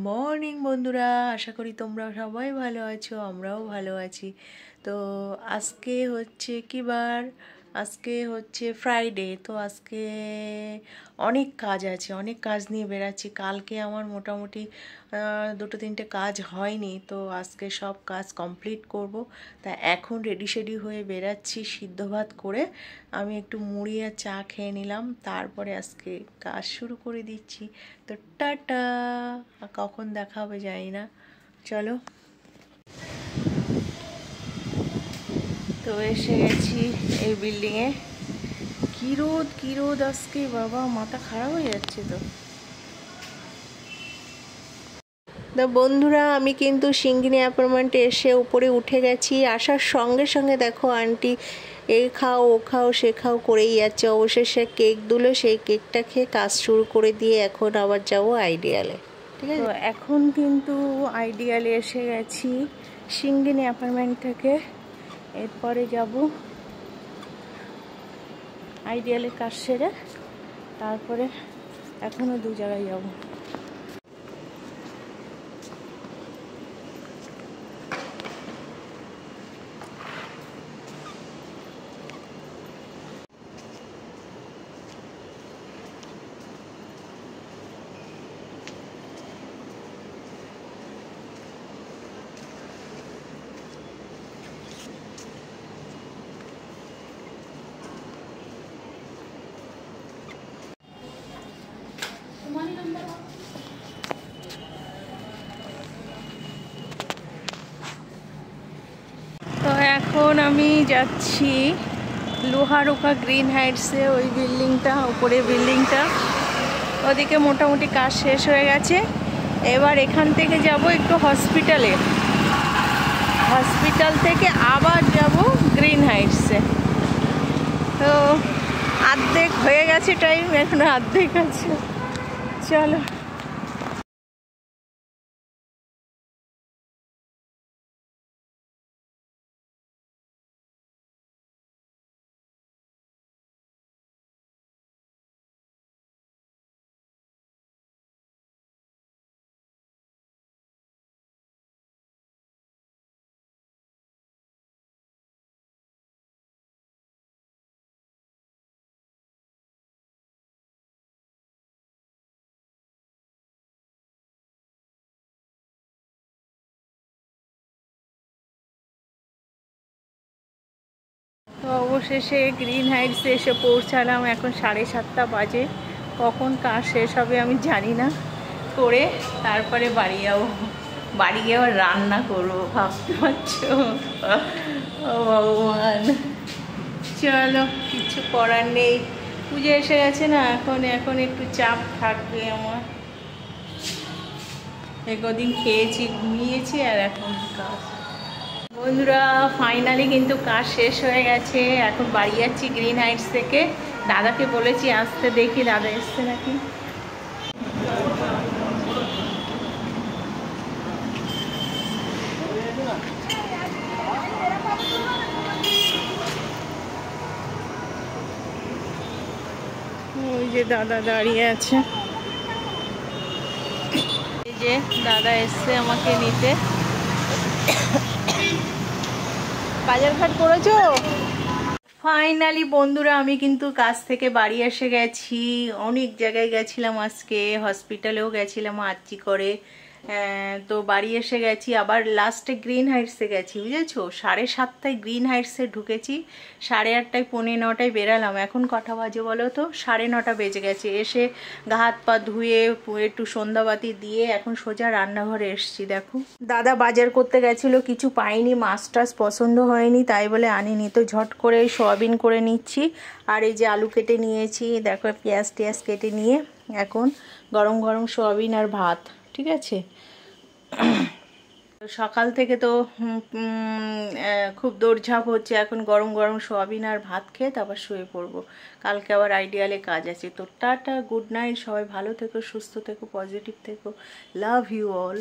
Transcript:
Morning বন্ধুরা, আশা করি তোমরা সবাই ভালো আছো, আমরাও ভালো আছি। তো আজকে হচ্ছে কি বার? আজকে হচ্ছে ফ্রাইডে। তো আজকে অনেক কাজ আছে, অনেক কাজ নিয়ে বেরাচ্ছি। কালকে আমার মোটামুটি দুটো তিনটে কাজ হয়নি, তো আজকে সব কাজ কমপ্লিট করব। তা এখন রেডি শেডি হয়ে বেরাচ্ছি। সিদ্ধ ভাত করে আমি একটু মুড়ি আর চা খেয়ে নিলাম, তারপরে আজকে কাজ শুরু করে দিচ্ছি। তো টাটা, কখন দেখা হবে জানি না। চলো। তো এসে গেছি এই বিল্ডিংয়ে। কি রোদ আজকে, বাবা মাথা খারাপ হয়ে যাচ্ছে। তো বন্ধুরা, আমি কিন্তু সিঙ্গিনি অ্যাপার্টমেন্টে এসে উপরে উঠে গেছি। আসার সঙ্গে সঙ্গে দেখো আন্টি এ খাও ও খাও সে খাও করেই যাচ্ছে। অবশেষে কেক দিলো, সেই কেকটা খেয়ে কাজ শুরু করে দিয়ে এখন আবার যাবো আইডিয়ালে। ঠিক আছে, তো এখন কিন্তু আইডিয়ালে এসে গেছি সিঙ্গিনি অ্যাপার্টমেন্ট থেকে। এরপরে যাব আইডিয়ালে কাজ সেরে, তারপরে এখনও দু জায়গায় যাবো। তো এখন আমি যাচ্ছি লোহারোকা গ্রিন হাইটসে, ওই বিল্ডিংটা, উপরের বিল্ডিংটা। ওদিকে মোটামুটি কাজ শেষ হয়ে গেছে। এবার এখান থেকে যাব একটু হসপিটালে, হসপিটাল থেকে আবার যাব গ্রিন হাইটসে। তো অর্ধেক হয়ে গেছে টাইম, এখন অর্ধেক আছে। চলো। তো অবশেষে গ্রিন হাইটসে এসে পৌঁছালাম। এখন 7:30 বাজে। কখন কাজ শেষ হবে আমি জানি না। করে তারপরে বাড়ি যাবো। বাড়ি গিয়ে আবার রান্না করবো, ভাবতে পারছো? ও ভগবান, চলো, কিছু করার নেই। পুজো এসে গেছে না, এখন একটু চাপ থাকবে আমার। কদিন খেয়েছি, ঘুমিয়েছি, আর এখন কাজ। বন্ধুরা, ফাইনালি কিন্তু কাজ শেষ হয়ে গেছে। এখন বাড়ি যাচ্ছি গ্রিন হাইটস থেকে। দাদাকে বলেছি আসতে, দেখি দাদা এসছে নাকি। ওই যে দাদা দাঁড়িয়ে আছে, এই যে দাদা এসছে আমাকে নিতে। বাজারঘাট করেছো? ফাইনালি বন্ধুরা, আমি কিন্তু কাজ থেকে বাড়ি এসে গেছি। অনেক জায়গায় গেছিলাম আজকে, হসপিটালেও গেছিলাম আর্জি করে। তো বাড়ি এসে গেছি। আবার লাস্টে গ্রিন হাইটসে গেছি, বুঝেছো? 7:30টায় গ্রিন হাইটসে ঢুকেছি, 8:30 9:30 বেরালাম। এখন কটা বাজে বলো তো? 9:30 বেজে গেছে। এসে গা হাত পা ধুয়ে একটু সন্ধ্যাবাতি দিয়ে এখন সোজা রান্নাঘরে এসছি। দেখো, দাদা বাজার করতে গেছিলো, কিছু পাইনি, মাছ টাছ পছন্দ হয়নি, তাই বলে আনিনি। তো ঝট করে সয়াবিন করে নিচ্ছি। আর এই যে আলু কেটে নিয়েছি, দেখো পেঁয়াজ টেয়াজ কেটে নিয়ে এখন গরম গরম সয়াবিন আর ভাত। ঠিক আছে, সকাল থেকে তো খুব দৌড়ঝাঁপ হচ্ছে। এখন গরম গরম সয়াবিন আর ভাত খেয়ে তারপর শুয়ে পড়বো। কালকে আবার আইডিয়ালে কাজ আছে। তো টাটা, গুড নাইট, সবাই ভালো থেকো, সুস্থ থেকো, পজিটিভ থেকো। Love you all.